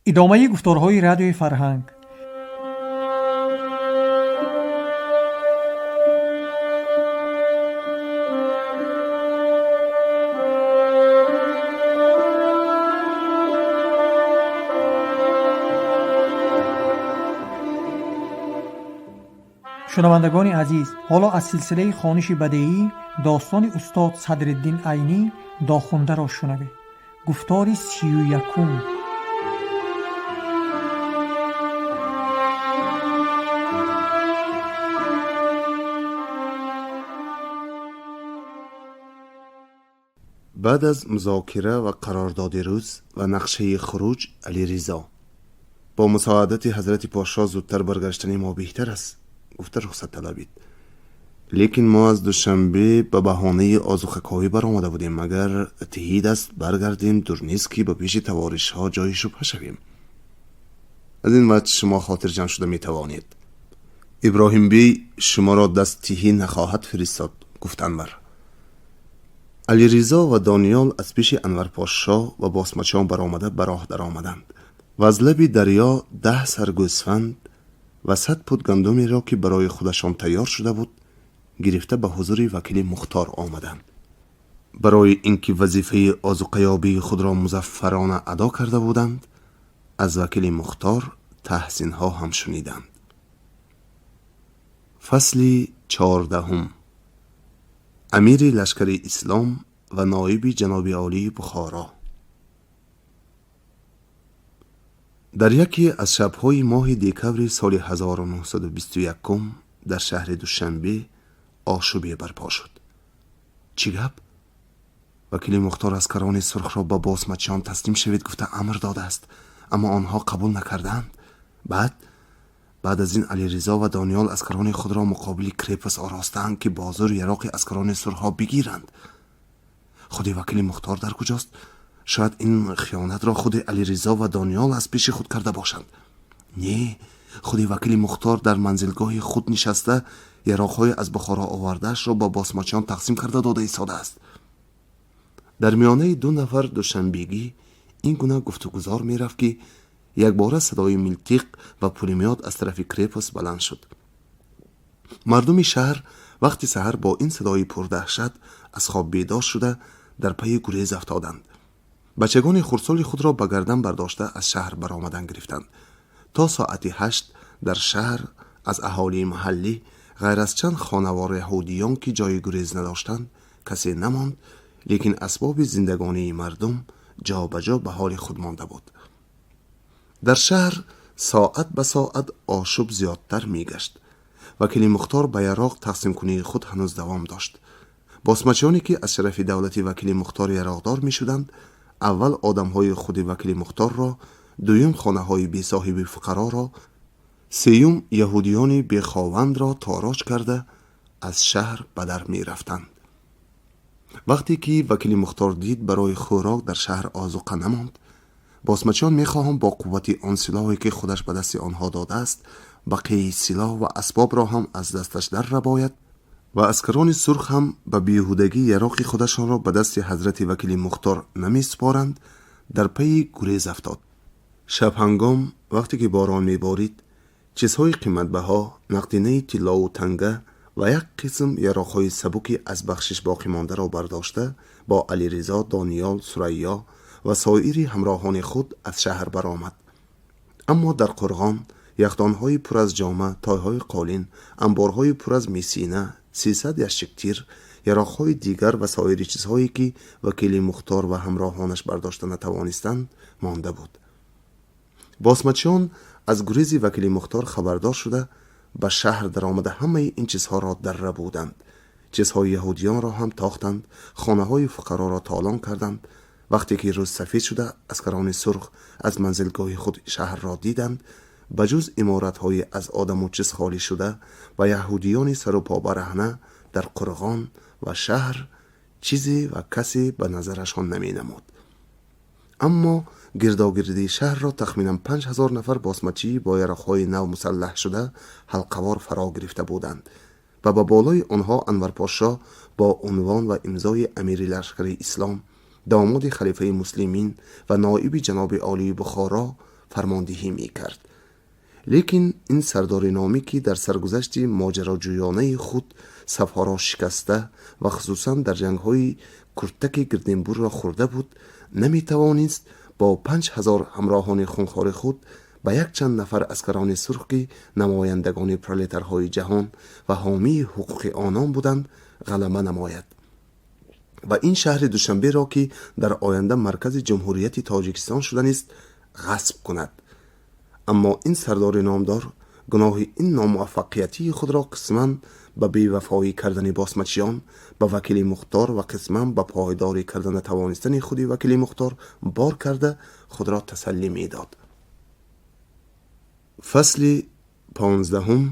ادامه گفتارهای رادیوی فرهنگ. شنوندگان عزیز، حالا از سلسله خوانش بدیعی داستان استاد صدرالدین عینی داخونده را شنوید. گفتار 31. بعد از مذاکره و قرارداد روز و نقشه خروج، علیرضا با مساعدت حضرت پاشا زودتر برگشتن ما بهتر است گفته رخصت طلبید. لیکن ما از دوشنبه به بهانه آذوقه‌کاوی برآمده بودیم، مگر تهید است برگردیم دور نیست که به پیش توارش ها جای شبهه شویم. از این وجه شما خاطر جمع شده می توانید. ابراهیم بی شما را دست تهی نخواهد فرستاد گفت انور. علیرضا و دانیال از پیش انور پاشا و باسمچیان برآمده به راه در آمدند و از لب دریا 10 سر گوسفند و 100 پود گندمی را که برای خودشان تیار شده بود گرفته به حضور وکیل مختار آمدند. برای اینکه وظیفه آذوقه‌یابی خود را مظفرانه ادا کرده بودند، از وکیل مختار تحسین ها هم شنیدند. فصل 14. امیر لشکر اسلام و نایب جناب عالی بخارا. در یکی از شب‌های ماه دکبر سال 1921 در شهر دوشنبه آشوبی برپا شد. چی گپ؟ وکیل مختار اسکران سرخ را با باسمچیان تسلیم شوید گفته امر داده است، اما آنها قبول نکردند. بعد از این علیرضا و دانیال اسکران خود را مقابل کریپس آراستند که بازار یراق اسکران سرخ ها بگیرند. خود وکیل مختار در کجاست؟ شاید این خیانت را خود علیرضا و دانیال از پیش خود کرده باشند. نه، خود وکیل مختار در منزلگاه خود نشسته یراق‌های از بخارا آورده‌اش را با باسمچیان تقسیم کرده داده ایستاده است. در میانه 2 نفر دوشنبگی این گونه گفتگوزار می رفت که یک باره صدای میلتیق و پولیمیات از طرف کریپس بلند شد. مردم شهر وقتی سحر با این صدای پردهشت از خواب بیدار شده در پی گریز افتادند. بچگان خردسال خود را به گردن برداشته از شهر برآمدن گرفتند. تا ساعت 8 در شهر از اهالی محلی غیر از چند خانوار یهودیان که جای گریز نداشتند کسی نماند، لیکن اسباب زندگانی مردم جا به جا به حال خود مانده بود. در شهر ساعت به ساعت آشوب زیادتر می گشت. وکیل مختار به یراق تقسیم کنی خود هنوز دوام داشت. باسمچیانی که از شرف دولتی وکیل مختار یراقدار می شدند، اول آدمهای خود وکیل مختار را، دویم خانه های بی صاحب فقرا را، سیوم یهودیان بی خاوند را تاراج کرده از شهر به در می رفتند. وقتی که وکیل مختار دید برای خوراک در شهر آذوقه نماند، باسمچیان می خواهند با قوت آن سلاحی که خودش به دست آنها داده است بقیه سلاح و اسباب را هم از دستش در رباید و اسکران سرخ هم به بیهودگی یراق خودشان را به دست حضرت وکیل مختار نمی سپارند، در پی گریز افتاد. شب هنگام وقتی که باران می بارید، چیزهای قیمت بها، نقدینه طلا و تنگه و یک قسم یراق‌های سبکی از بخشش باقی مانده را برداشته با علیرضا، دانیال، ثریا و سایر همراهان خود از شهر برآمد. اما در قرغان یخدان‌های پر از جامه، تای‌های قالین، انبارهای پر از میسینه، 300 یشک تیر، یراق‌های دیگر و سایر چیزهایی که وکیل مختار و همراهانش برداشته نتوانستند مانده بود. باسمچیان از گریز وکیل مختار خبردار شده به شهر در آمده همه این چیزها را در ربودند. چیزهای یهودیان را هم تاختند، خانه های فقرا را تالان کردند. وقتی که روز سفید شده اسکران سرخ از منزلگاه خود شهر را دیدند، بجز امارت های از آدم و چیز خالی شده و یهودیان سر و پا برهنه در قرغان و شهر چیزی و کسی به نظرشان نمی نمود. اما گرداگردی شهر را تخمینا 5000 نفر باسمچی با یراق‌های نو مسلح شده حلقه‌وار فرا گرفته بودند و به بالای آنها انور پاشا با عنوان و امضای امیر لشکر اسلام، داماد خلیفه مسلمین و نایب جناب عالی بخارا فرماندهی می کرد. لیکن این سردار نامی که در سرگذشت ماجراجویانه خود صفها را شکسته و خصوصا در جنگ‌های کرتک گردنبور را خورده بود، نمی توانست با 5000 همراهان خونخوار خود با یک چند نفر اسکران سرخ که نمایندگان پرولتارهای جهان و حامی حقوق آنان بودند غلبه نماید و این شهر دوشنبه را که در آینده مرکز جمهوریت تاجیکستان شدن است غصب کند. اما این سردار نامدار گناه این ناموفقیتی خود را قسماً به بی‌وفایی کردن باسمچیان به وکیل مختار و قسماً به پایداری کردن توانستن خود وکیل مختار بار کرده خود را تسلی می داد. فصل 15.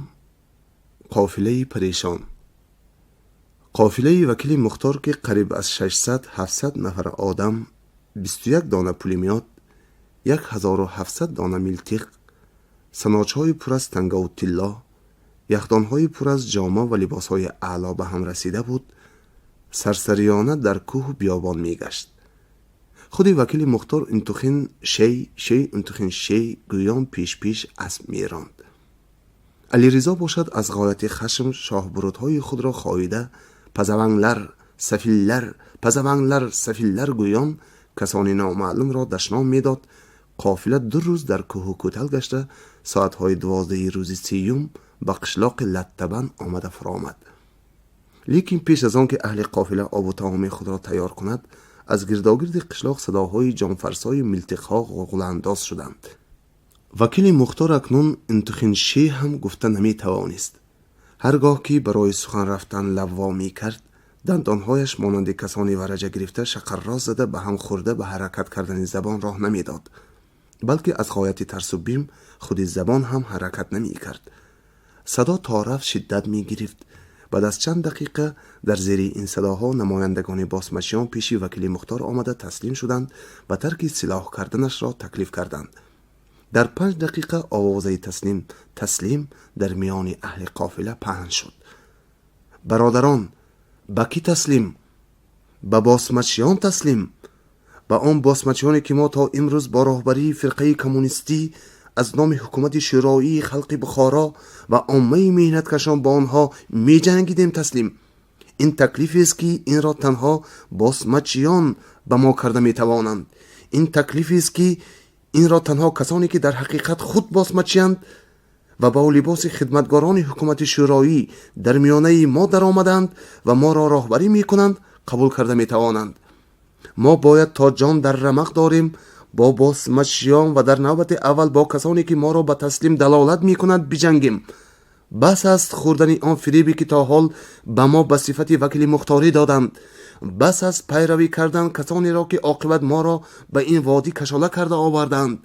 قافله پریشان. قافله وکیل مختار که قریب از 600-700 نفر آدم، 21 دانه پولمیات، 1700 دانه میلتیق، سناچهای پر از تنگه و تیلا، یخدانهای پر از جامه و لباسهای اعلا به هم رسیده بود، سرسریانه در کوه و بیابان می گشت. خود وکیل مختار انتخین شی انتخین شی گویان پیش اسب می راند. علی رضا باشد از غایت خشم شاهبرودهای خود را خاییده پزوانگلر سفیلر گویان کسانی نامعلوم را دشنام می داد. قافله 2 روز در کوه و کوتل گشته ساعتهای 12 روز 30 به قشلاق لطبن آمده فرامد. لیکن پیش از آن که اهل قافله آب و طعام خود را تیار کند، از گرداگرد قشلاق صداهای جانفرسای ملتقها غلغله انداز شدند. وکیل مختار اکنون انتخین شی هم گفته نمی توانست. هرگاه که برای سخن رفتن لب وا می کرد، دندانهایش مانند کسانی ورجه گرفته شقرراز زده به هم خورده به حرکت کردن زبان راه نمی داد، بلکه از غایت ترس و بیم خود زبان هم حرکت نمی کرد. صدا تعارف شدت می گرفت. بعد از چند دقیقه در زیر این صداها نمایندگان باسمچیان پیش وکیل مختار آمده تسلیم شدند و ترک سلاح کردنش را تکلیف کردند. در 5 دقیقه آوازه تسلیم در میان اهل قافله پهن شد. برادران، به کی تسلیم؟ به باسمچیان تسلیم، به آن باسمچیانی که ما تا امروز با راهبری فرقه کمونیستی از نام حکومت شورایی خلق بخارا و عامه مهنتکشان با آنها می جنگیدیم تسلیم. این تکلیف است که این را تنها باسمچیان به ما کرده می توانند. این تکلیف است که این را تنها کسانی که در حقیقت خود باسمچیند و با لباس خدمتگاران حکومت شورایی در میانه ما در آمدند و ما را راهبری می کنند قبول کرده می توانند. ما باید تا جان در رمق داریم با باسمچیان و در نوبت اول با کسانی که ما را به تسلیم دلالت می کند بجنگیم. بس است خوردن آن فریبی که تا حال به ما به صفت وکیل مختاری دادند. بس است پیروی کردن کسانی را که عاقبت ما را به این وادی کشاله کرده آوردند.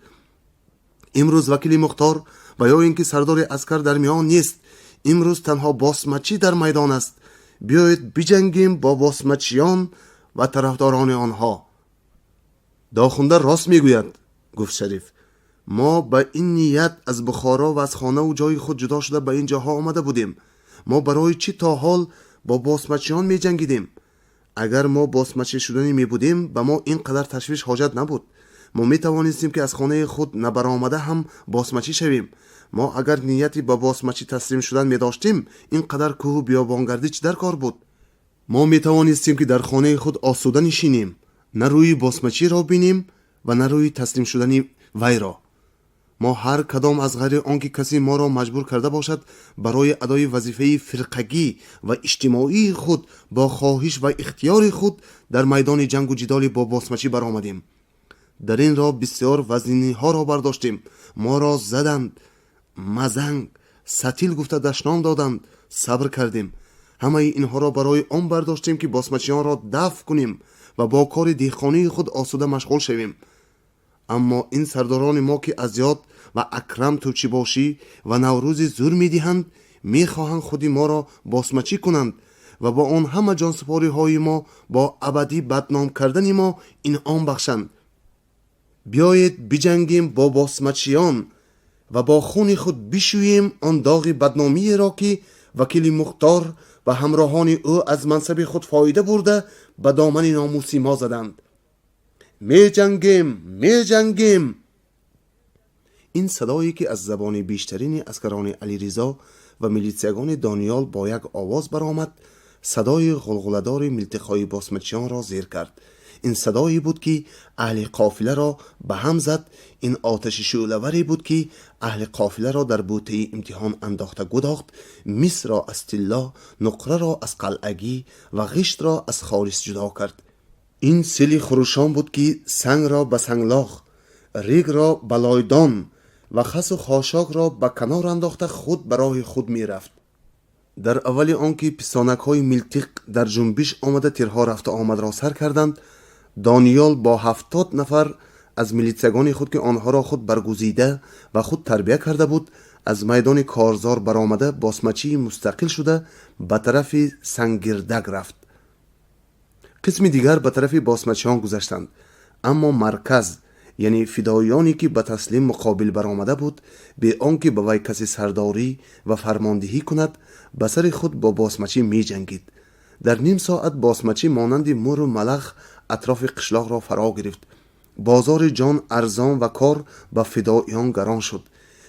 امروز وکیل مختار و یا اینکه سردار عسکر در میان نیست، امروز تنها باسمچی در میدان است. بیایید بجنگیم با باسمچیان و طرفداران آنها. داخونده راست میگوید، گفت شریف. ما به این نیت از بخارا و از خانه و جای خود جدا شده به این جاها آمده بودیم. ما برای چی تا حال با باسمچیان می جنگیدیم؟ اگر ما باسمچی شدنی می بودیم به ما اینقدر تشویش حاجت نبود. ما می توانستیم که از خانه خود نبرآمده هم باسمچی شویم. ما اگر نیتی با باسمچی تسلیم شدن می داشتیم اینقدر کوه و بیابانگردی چه در کار بود؟ ما می توانستیم که در خانه خود آسوده نشینیم، نه روی باسمچی را بینیم و نه روی تسلیم شدن وی را. ما هر کدام از غیر آنکه کسی ما را مجبور کرده باشد برای ادای وظیفه فرقگی و اجتماعی خود با خواهش و اختیار خود در میدان جنگ و جدال با باسمچی برآمدیم. در این راه بسیار وزنی ها را برداشتیم. ما را زدند، مزنگ، ستیل گفته دشنام دادند. صبر کردیم. همه اینها را برای آن برداشتیم که باسمچیان را دفع کنیم و با کار دیخانه خود آسوده مشغول شویم. اما این سرداران ما که ازیاد و اکرم توچی باشی و نوروز زور می دهند، می خواهند خودی ما را باسمچی کنند و با آن همه جانسپاری های ما با ابدی بدنام کردن ما انعام بخشند. بیایید بجنگیم با باسمچیان و با خون خود بشوییم آن داغ بدنامی را که وکیل مختار و همراهان او از منصب خود فایده برده به دامن ناموسی ما زدند. می جنگیم. این صدایی که از زبان بیشترین عسکران علیرضا و میلیتسیگان دانیال با یک آواز برآمد، صدای غلغله‌دار ملتقای باسمچیان را زیر کرد. این صدایی بود که اهل قافله را به هم زد. این آتش شعله‌وری بود که اهل قافله را در بوته امتحان انداخته گداخت. مس را از طلا، نقره را از قلعگی و غشت را از خالص جدا کرد. این سیل خروشان بود که سنگ را به سنگلاخ، ریگ را به لایدان و خس و خاشاک را به کنار انداخته خود به راه خود می رفت. در اول آنکه پستانک های ملتق در جنبش آمده تیرها رفت آمد را سر کردند، دانیال با 70 نفر از میلیتسیگان خود که آنها را خود برگزیده و خود تربیه کرده بود، از میدان کارزار برآمده باسمچی مستقل شده به طرف سنگردک رفت. قسم دیگر به طرف باسمچیان گذشتند، اما مرکز یعنی فدایانی که به تسلیم مقابل برآمده بود، به آنکه به وی کسی سرداری و فرماندهی کند، به سر خود با باسمچی می جنگید. در نیم ساعت باسمچی مانند مور و ملخ اطراف قشلاق را فرا گرفت. بازار جان ارزان و کار به فدایان گران شد.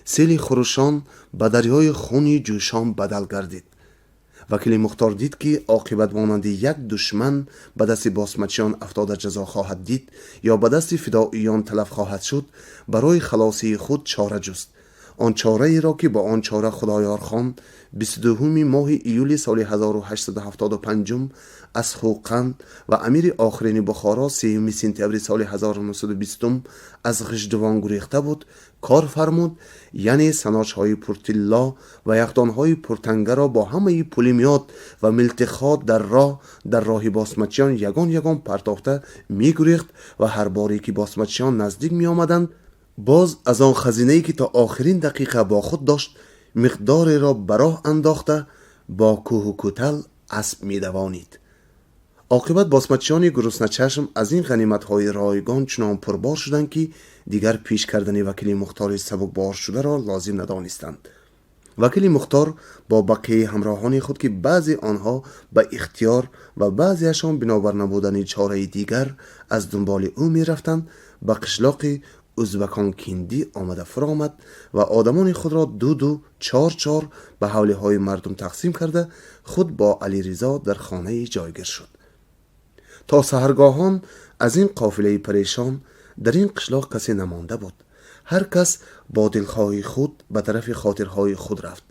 سیل خروشان به دریای خونی جوشان بدل گردید. وکیل مختار دید که عاقبت مانند یک دشمن به دست باسمچیان افتاده جزا خواهد دید یا به دست فداییان تلف خواهد شد، برای خلاصی خود چاره جست. آن چاره ای را که با آن چاره خدایار خان 22 ماه ایول سال 1875 از خوقند و امیر آخرین بخارا 3 سپتامبر سال 1920 از غژدوان گریخته بود، کار فرمود. یعنی سناچ های پرتیلا و یخدان های پرتنگه را با همه پولیمیات و ملتخات در راه باسمچیان یگان یگان پرتافته می گریخت و هر باری که باسمچیان نزدیک می آمدند، باز از آن خزینه‌ای که تا آخرین دقیقه با خود داشت مقداری را براه انداخته با کوه و کوتل اسب می دوانید. عاقبت باسمچیان گرسنه چشم از این غنیمت‌های رایگان چنان پربار شدند که دیگر پیش کردن وکیل مختار سبکبار شده را لازم ندانستند. وکیل مختار با بقیه همراهان خود که بعضی آنها به اختیار و بعضیشان بنابر نبودن چاره دیگر از دنبال او می رفتند، به قشلاق ازبکان کندی آمده فرآمد و آدمان خود را دو چار به حوله های مردم تقسیم کرده خود با علیرضا در خانه جایگیر شد. تا سحرگاهان از این قافله پریشان در این قشلاق کسی نمانده بود. هر کس با دلخواهی خود به طرف خاطرهای خود رفت.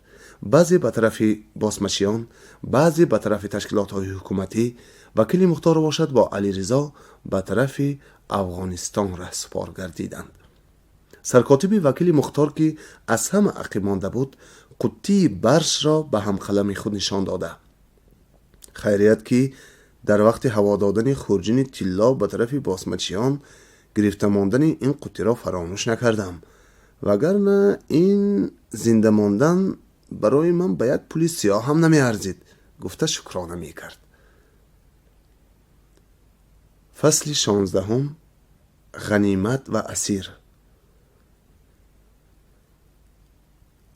بعضی به طرف باسمچیان، بعضی به طرف تشکیلات های حکومتی. وکیل مختار باشد با علیرضا به طرف افغانستان رهسپار گردیدند. سرکاتب وکیل مختار که از همه عقب مانده بود، قوطی برش را به همقلم خود نشان داده. خیریت که در وقت هوا دادن خورجین طلا به طرف باسمچیان گرفته ماندن این قوطی را فراموش نکردم، وگرنه این زنده ماندن برای من به یک پول سیاه هم نمی ارزید، گفته شکرانه می کرد. فصل 16 غنیمت و اسیر.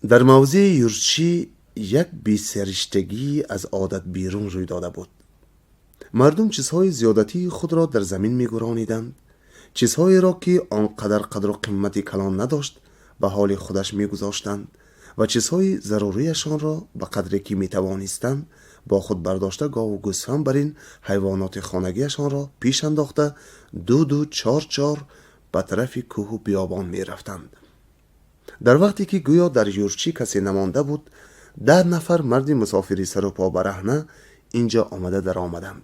در موضع یورچی یک بیسرشتگی از عادت بیرون روی داده بود. مردم چیزهای زیادتی خود را در زمین می گرانیدند، چیزهایی را که آنقدر قدر و قیمتی کلان نداشت به حال خودش می گذاشتند و چیزهای ضروریشان را به قدری که می توانستند با خود برداشته گاو و گوسفند بر این حیوانات خانگیشان را پیش انداخته دو چار به طرف کوه و بیابان می رفتند. در وقتی که گویا در یورچی کسی نمانده بود، 10 نفر مرد مسافری سر و پا برهنه اینجا آمده در آمدند.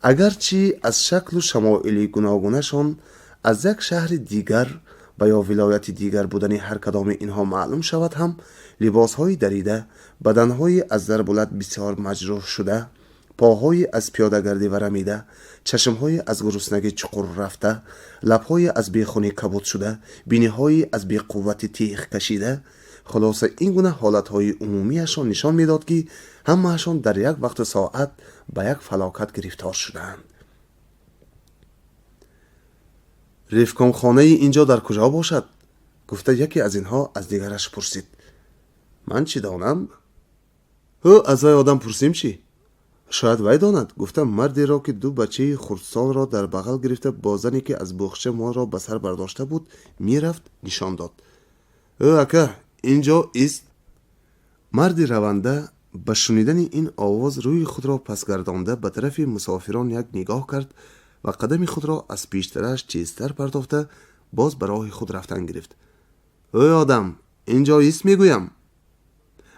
اگرچه از شکل و شمایل گوناگونشان از یک شهر دیگر و یا ولایت دیگر بودن هر کدام اینها معلوم شود هم، لباسهای دریده، بدنهای از ضربولت بسیار مجروح شده، پاهای از پیاده گردی ورمیده، چشمهای از گرسنگی چقر رفته، لبهای از بیخونی کبود شده، بینیهای از بیقوت تیغ کشیده، خلاصه این گونه حالتهای عمومیشان نشان میداد که همه‌شان در یک وقت ساعت به یک فلاکت گرفتار شدند. رفکام خانه اینجا در کجا باشد؟ گفته یکی از اینها از دیگرش پرسید. من چی دانم؟ از وی آدم پرسیم چی؟ شاید وی داند. گفته مردی را که 2 بچه خردسال را در بغل گرفته با زنی که از بخچه ما را به سر برداشته بود میرفت نشان داد. او اکا اینجا است. مردی رونده به شنیدن این آواز روی خود را پس گردانده به طرف مسافران یک نگاه کرد و قدم خود را از پیشترش تیزتر پرتافته باز به راه خود رفتن گرفت. اوی آدم، اینجا است میگویم.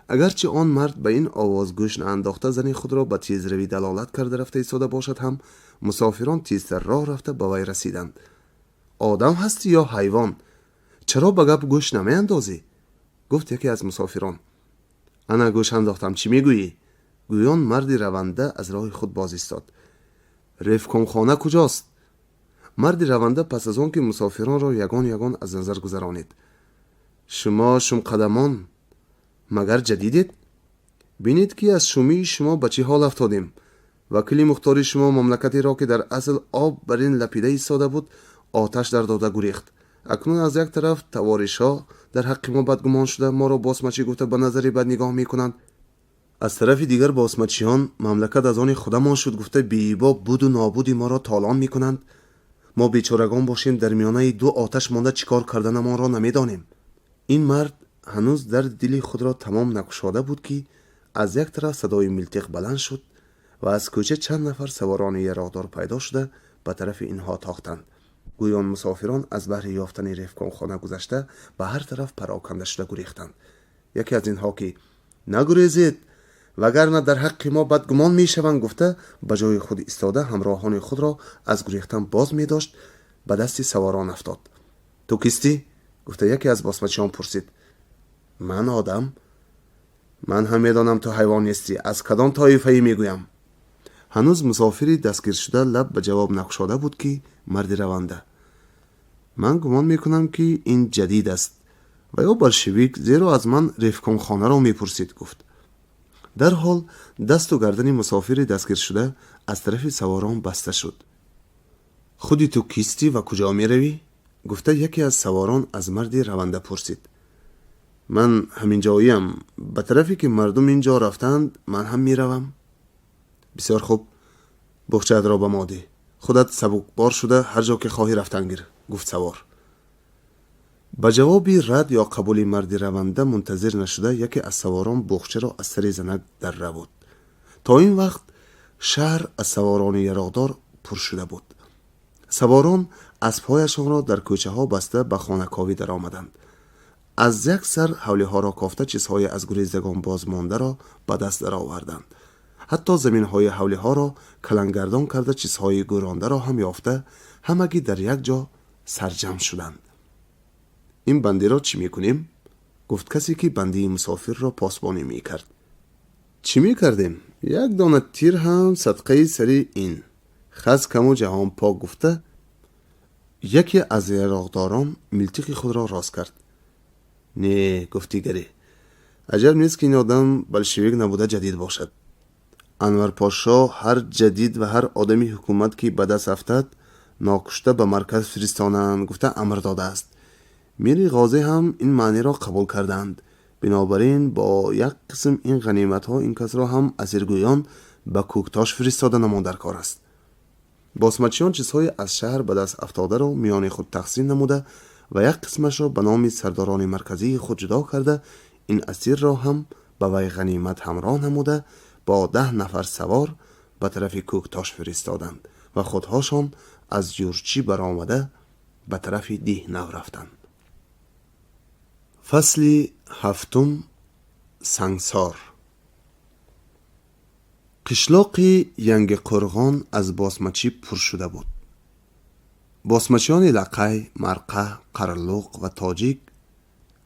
اگرچه آن مرد به این آواز گوش نانداخته زن خود را به تیزروی دلالت کرده رفته ایستاده باشد هم، مسافران تیزتر راه رفته به وی رسیدند. آدم هستی یا حیوان؟ چرا به گپ گوش نمی اندازی؟ گفت یکی از مسافران. انا گوش انداختم، چی میگویی؟ گویان مردی رونده از راه خود باز ایستاد. رفکن خانه کجاست؟ مردی رونده پس از آن که مسافران را یگان یگان از نظر گذرانید. شما شم قدمان مگر جدیدید؟ بینید که از شومی شما به چه حال افتادیم. وکیل مختار شما مملکتی را که در اصل آب بر این لپیده ایستاده بود آتش در داده گریخت. اکنون از یک طرف توارش‌ها در حق ما بدگمان شده ما را باسمچی گفته به نظری بد نگاه میکنند، از طرف دیگر باسمچیان مملکت از آن خودمان شد گفته بی‌با بود و نابودی ما را تالان میکنند. ما بیچارگان باشیم در میانه دو آتش مانده چیکار کردن ما را نمیدانیم. این مرد هنوز در دل خود را تمام نگشاده بود که از یک طرف صدای ملتق بلند شد و از کوچه چند نفر سواران یراقدار پیدا شده به طرف اینها تاختند. گویان مسافران از بهر یافتن رفکان خانه گذشته به هر طرف پراکنده شده گریختند. یکی از اینها که نگریزید وگرنه در حق ما بدگمان میشوند گفته به جای خود ایستاده همراهان خود را از گریختن باز می داشت به دست سواران افتاد. تو کیستی؟ گفته یکی از باسمچیان پرسید. من آدم؟ من هم میدانم تو حیوان نیستی. از کدام طایفه‌ای میگویم؟ هنوز مسافری دستگیر شده لب به جواب نگشاده بود که مردی رونده. من گمان میکنم که این جدید است و یا بلشویک زیرا از من رفکان خانه را میپرسید گفت. در حال دست و گردن مسافری دستگیر شده از طرف سواران بسته شد. خودی تو کیستی و کجا میروی؟ گفته یکی از سواران از مردی رونده پرسید. من همین جاییم، به طرفی که مردم اینجا رفتند من هم میروم. بسیار خوب، بخچه‌ات را به ما ده. خودت سبکبار شده هر جا که خواهی رفتن گیر، گفت سوار. به جوابی رد یا قبول مردی رونده منتظر نشده یکی از سواران بخچه را از سر زنک در رو بود. تا این وقت شهر از سواران یراقدار پر شده بود. سواران اسب‌هایشان را در کوچه ها بسته به خانه کاوی در آمدند. از یک سر حوله ها را کافته چیزهای از گریزدگان باز مانده را به دست در آوردند. حتی زمین های حوله ها را کلنگردان کرده چیزهای گرانده را هم یافته همگی در یک جا سرجم شدند. این بندی را چی میکنیم؟ گفت کسی که بندی مسافر را پاسبانی میکرد. چی میکردیم؟ یک دانه تیر هم صدقه سری این. خز کم و جهان پاک گفته یکی از یراقداران ملتق خود را راست کرد. نه، گفتی گری. عجب نیست که این آدم بلشویک نبوده جدید باشد. انور پاشا هر جدید و هر آدمی حکومت که به دست افتد ناکشته به مرکز فرستانند گفته امر داده است. میری غازی هم این معنی را قبول کردند. بنابراین با یک قسم این غنیمت ها این کس را هم اسیرگویان به کوکتاش فرستادن در کار است. باسمچیان چیزهای از شهر به دست افتاده را میان خود تقسیم نموده و یک قسمش را به نام سرداران مرکزی خود جدا کرده این اسیر را هم به وی غنیمت همراه نموده با 10 نفر سوار به طرف کوکتاش فرستادند و خودهاشان از جورچی برآمده به طرف دیهنو رفتند. فصل 7. سنگسار. قشلاق ینگ قرغان از باسمچی پر شده بود. باسمچیان لقای، مرقه، قرلوق و تاجیک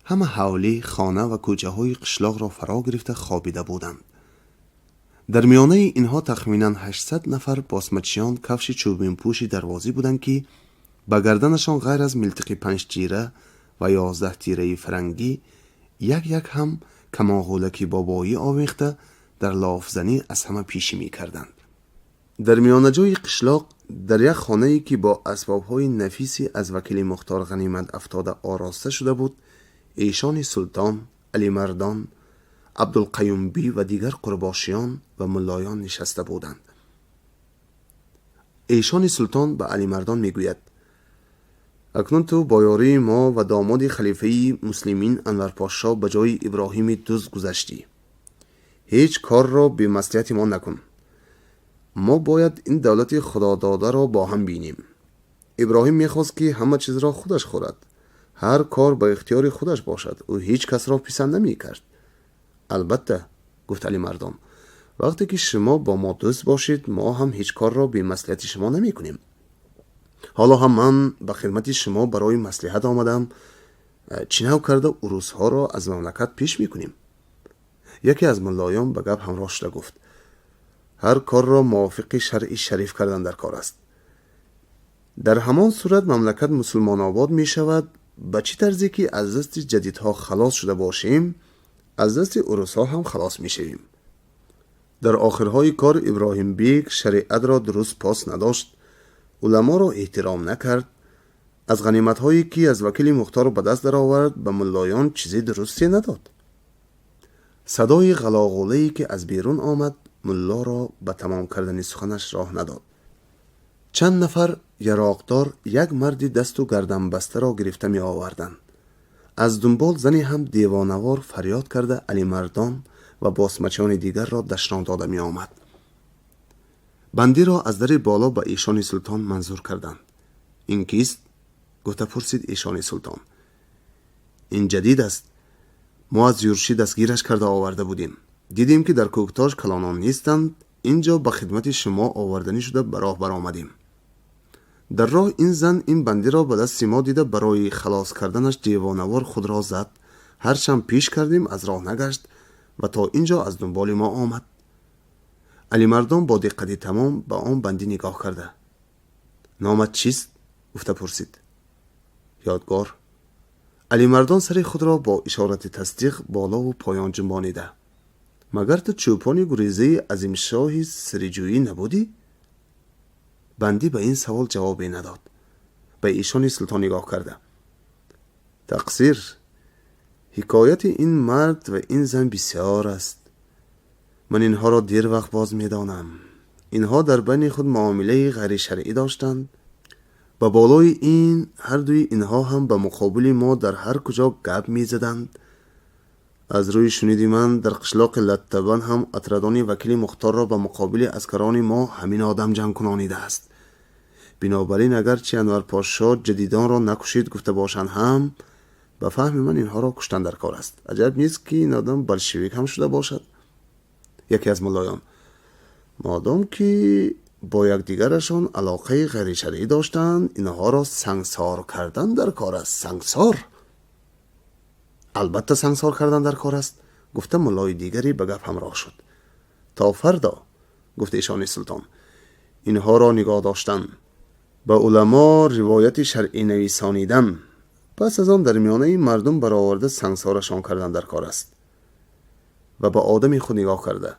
همه حولی خانه و کوچه های قشلاق را فرا گرفته خوابیده بودند. در میانه اینها تخمینا 800 نفر باسمچیان کفش چوبین پوشی دروازی بودند که به گردنشان غیر از ملتق 5 تیره و 11 تیره فرنگی یک هم کمانغولکی بابایی آویخته در لافزنی از همه پیشی می کردند. در میانه جای قشلاق در یک خانه‌ای که با اسباب‌های نفیسی از وکیل مختار غنیمت افتاده آراسته شده بود، ایشان سلطان، علی مردان، عبدالقیوم بی و دیگر قرباشیان و ملایان نشسته بودند. ایشان سلطان به علی مردان میگوید اکنون تو با یاری ما و داماد خلیفه مسلمین انور پاشا به جای ابراهیم دزد گذشتی. هیچ کار را به مصلحت ما نکن. ما باید این دولت خدا داده را با هم بینیم. ابراهیم میخواست که همه چیز را خودش خورد. هر کار با اختیار خودش باشد. او هیچ کس را پسند نمی کرد. البته گفت علی مردان، وقتی که شما با ما دوست باشید ما هم هیچ کار را به مصلحت شما نمی کنیم. حالا هم من به خدمت شما برای مصلحت آمدم. چنین کرده عروس ها را از مملکت پیش می کنیم. یکی از ملایان به گپ همراه شده گفت هر کار را موافق شرع شریف کردن در کار است. در همان صورت مملکت مسلمان آباد می شود. به چی طرزی که از دست جدیدها خلاص شده باشیم از دست عروس ها هم خلاص می شویم. در آخرهای کار ابراهیم بیگ شریعت را درست پاس نداشت، علما را احترام نکرد، از غنیمت هایی که از وکیل مختار به دست در آورد به ملایان چیزی درستی نداد. صدای غلاغله‌ای که از بیرون آمد ملا را به تمام کردن سخنش راه نداد. چند نفر یراقدار یک مردی دست و گردن بسته را گرفته می آوردند. از دنبال زنی هم دیوانوار فریاد کرده علی مردان و باسمچیان دیگر را دشنام داده می آمد. بندی را از در بالا به ایشان سلطان منظور کردند. این کیست؟ گفته پرسید ایشان سلطان. این جدید است. ما از یورشی دستگیرش کرده آورده بودیم. دیدیم که در کوکتاژ کلانان نیستند. اینجا به خدمت شما آوردنی شده به راه برآمدیم. در راه این زن این بندی را به دست ما دیده برای خلاص کردنش دیوانوار خود را زد. هرچند پیش کردیم از راه نگشت و تا اینجا از دنبال ما آمد. علی مردان با دقتی تمام به آن بندی نگاه کرده. نامت چیست؟ گفته پرسید. یادگار. علی مردان سر خود را با اشارت تصدیق بالا و پایان جنبانیده. مگر تو چوپان گریزه عظیم شاه سریجویی نبودی؟ بندی به این سوال جوابی نداد. به ایشان سلطان نگاه کرده. تقصیر. حکایت این مرد و این زن بسیار است. من اینها را دیر وقت باز میدانم. اینها در بین خود معامله غیر شرعی داشتند. با بالای این هر دوی اینها هم به مقابل ما در هر کجا گپ می زدند. از روی شنیدی من در قشلاق لطبان هم اتردان وکیل مختار را به مقابل اسکران ما همین آدم جمع کنانیده است. بنابراین اگرچه انور پاشا جدیدان را نکشید گفته باشند هم به فهم من اینها را کشتن در کار است. عجب نیست که این آدم بلشویک هم شده باشد. یکی از ملایان. مادام که با یکدیگرشان علاقه غیر شرعی داشتند اینها را سنگسار کردن در کار است. سنگسار؟ البته سنگسار کردن در کار است. گفته ملای دیگری به گپ همراه شد. تا فردا گفته ایشان سلطان اینها را نگاه داشتن، به علما روایت شرعی نویسانیدن، پس از آن در میانه مردم برآورده سنگسارشان کردن در کار است. و به آدمی خود نگاه کرده.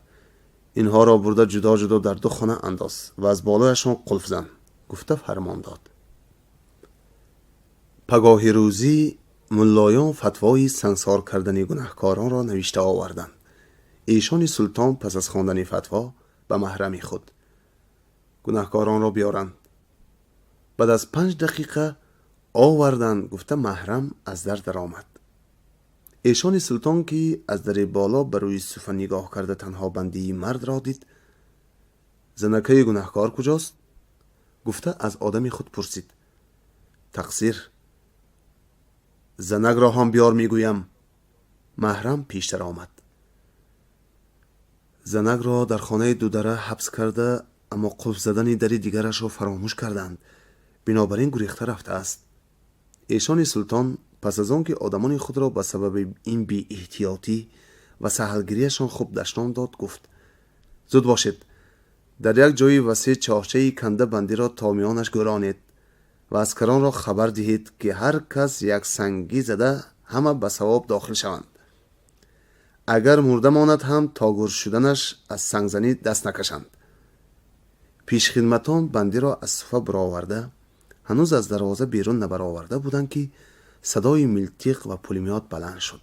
اینها را برده جدا جدا در دو خانه انداز و از بالایشان قلف زن. گفته فرمان داد. پگاه روزی ملایان فتوای سنگسار کردن گناهکاران را نوشته آوردند. ایشان سلطان پس از خواندن فتوا به محرم خود گناهکاران را بیارند. بعد از 5 دقیقه آوردند. گفته محرم از در آمد. ایشان سلطان که از در بالا بر روی صفه نگاه کرده تنها بندی مرد را دید. زنکه گناهکار کجاست؟ گفته از آدمی خود پرسید. تقصیر. زنک را هم بیار میگویم. محرم پیشتر آمد. زنک را در خانه دودره حبس کرده اما قلف زدن در دیگرش را فراموش کردند. بنابراین گریخته رفته است. ایشان سلطان پس از آن که آدمان خود را به سبب این بی احتیاطی و سهلگیریشان خوب دشنام داد گفت زود باشید. در یک جای وسیع چاهچه‌ای کنده بندی را تا میانش گرانید و اسکران را خبر دهید که هر کس یک سنگی زده همه به ثواب داخل شوند. اگر مرده ماند هم تا گر شدنش از سنگزنی دست نکشند. پیش خدمتان بندی را از صفه برآورده هنوز از دروازه بیرون نبرآورده بودند که صدای ملتیق و پولمیات بلند شد.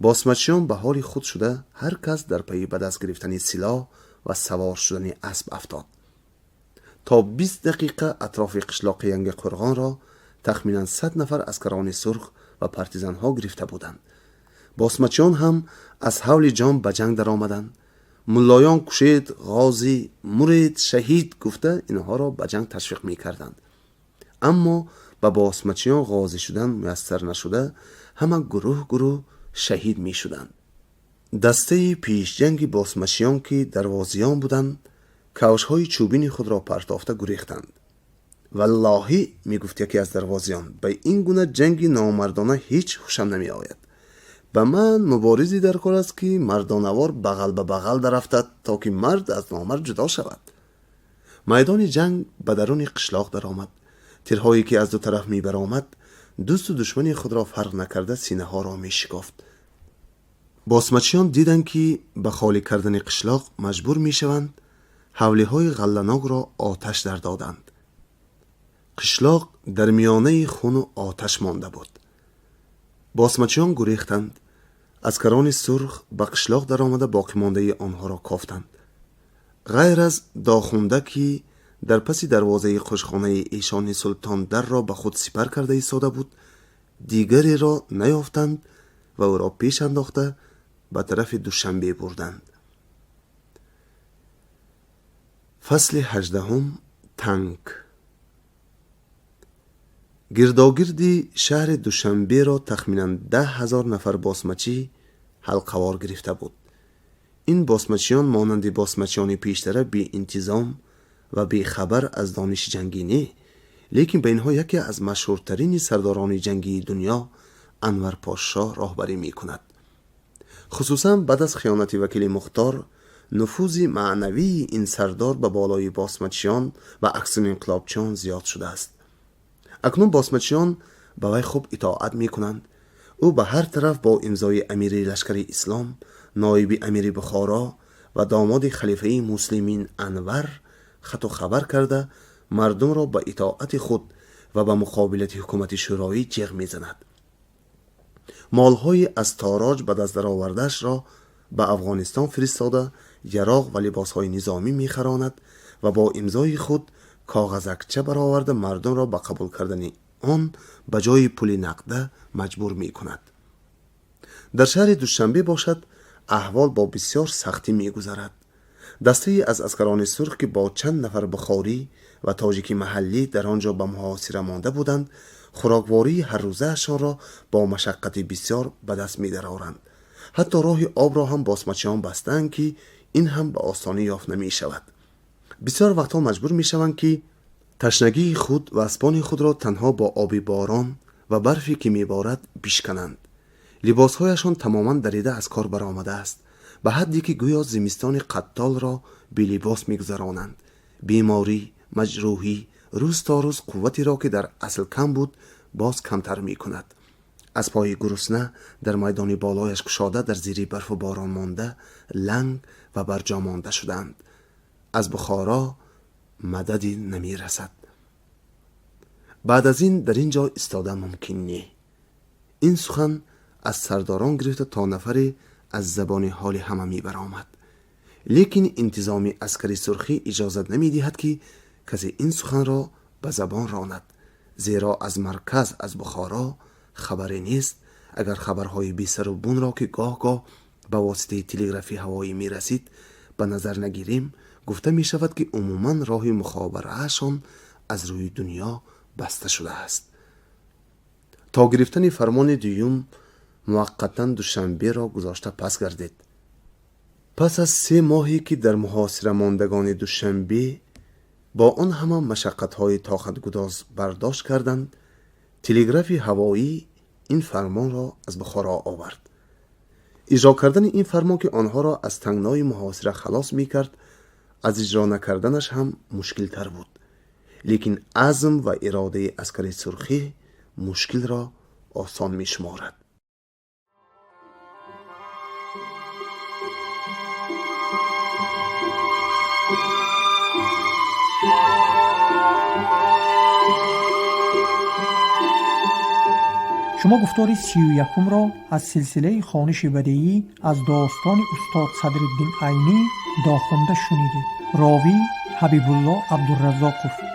باسمچیان به حال خود شده هر کس در پی به دست گرفتن سلاح و سوار شدن اسب افتاد. تا 20 دقیقه اطراف قشلاق ینگ قرغان را تخمینا 100 نفر اسکران سرخ و پارتیزان ها گرفته بودند. باسمچیان هم از حول جام به جنگ در آمدند. ملایان کشید، غازی، مرید، شهید گفته اینها را به جنگ تشویق می کردند. اما به باسمچیان غازی شدن میسر نشده، همه گروه شهید می شدند. دسته پیش جنگ باسمچیان که دروازیان بودند، کاوش‌های چوبین خود را پرتافته گریختند. والله می گفت یکی از دروازیان، به این گونه جنگ نامردانه هیچ خوشم نمی آید. به من مبارزی در کار است که مردانوار بغل به بغل درفتد تا که مرد از نامرد جدا شود. میدان جنگ به درون قشلاق در آمد. تیرهایی که از دو طرف می برآمد دوست و دشمنی خود را فرق نکرده سینه ها را می شکافت. باسمچیان دیدند که به خالی کردن قشلاق مجبور می شوند، حوله های غلناک را آتش در دادند. قشلاق در میانه خون و آتش مانده بود. باسمچیان گریختند. اسکران سرخ به قشلاق در آمده باقی مانده آنها را کافتند. غیر از داخونده که در پس دروازه خوشخانه ایشان سلطان در را به خود سپر کرده ایستاده بود، دیگری را نیافتند و او را پیش انداخته به طرف دوشنبه بردند. فصل 18 تنک. گرداگردی شهر دوشنبه را تخمینا 10,000 نفر باسمچی حلقه‌وار گرفته بود. این باسمچیان مانند باسمچیان پیشتر بی انتظام و بی خبر از دانش جنگی نه، لیکن به اینها یکی از مشهورترین سرداران جنگی دنیا انور پاشا راهبری می کند. خصوصا بعد از خیانت وکیل مختار، نفوذ معنوی این سردار به بالای باسمچیان و عکس انقلابچیان زیاد شده است. اکنون باسمچیان به وی خوب اطاعت می کنند. او به هر طرف با امضای امیر لشکر اسلام، نایب امیر بخارا و داماد خلیفه مسلمین انور خط و خبر کرده مردم را به اطاعت خود و به مقابلت حکومت شورایی جیغ می زند. مالهای از تاراج بعد از درآورده‌اش را به افغانستان فرستاده یراق و لباسهای نظامی می خراند و با امضای خود کاغذکچه برآورده مردم را به قبول کردن آن به جای پول نقده مجبور می کند. در شهر دوشنبه باشد احوال با بسیار سختی می گذرد. دسته از اسکران سرخ که با چند نفر بخاری و تاجیکی محلی در آنجا به محاصره مانده بودند، خوراکواری هر روزه اشان را با مشقت بسیار به دست می درآورند. حتی راه آب را هم باسمچیان بستند که این هم به آسانی یافت نمی شود. بسیار وقتها مجبور می شوند که تشنگی خود و اسبان خود را تنها با آب باران و برفی که می بارد بشکنند. لباسهایشان تماما دریده از کار برآمده است، به حدی که گویا زمستان قتال را بی لباس می گذرانند. بیماری، مجروحی، روز تا روز قوتی را که در اصل کم بود باز کمتر می کند. از پای گرسنه در میدان بالایش کشاده در زیر برف و باران مانده لنگ و برجا مانده شدند. از بخارا مددی نمی رسد. بعد از این در اینجا استاده ممکن نه. این سخن از سرداران گرفته تا نفری از زبان حال همه می برآمد. لیکن انتظام عسکری سرخی اجازت نمی دهد که کسی این سخن را به زبان راند، زیرا از مرکز از بخارا خبری نیست. اگر خبرهای بی سر و بون را که گاه گاه به واسطه تلگرافی هوایی می رسید به نظر نگیریم، گفته می شود که عموما راه مخابرهشان از روی دنیا بسته شده است. تا گرفتن فرمان دوم موقتا دوشنبه را گذاشته پس گردید. پس از 3 ماهی که در محاصره ماندگان دوشنبه با آن همه مشقت‌های طاقت گداز برداشت کردند، تلگراف هوایی این فرمان را از بخارا آورد. اجرا کردن این فرمان که آنها را از تنگنای محاصره خلاص می کرد، از اجرا نکردنش هم مشکل تر بود. لیکن عزم و اراده عسکری سرخی مشکل را آسان می شمارد. شما گفتار 31 را از سلسله خوانش بدیعی از داستان استاد صدرالدین عینی داخونده شنیدید. راوی حبیب الله عبدالرزاق گفت.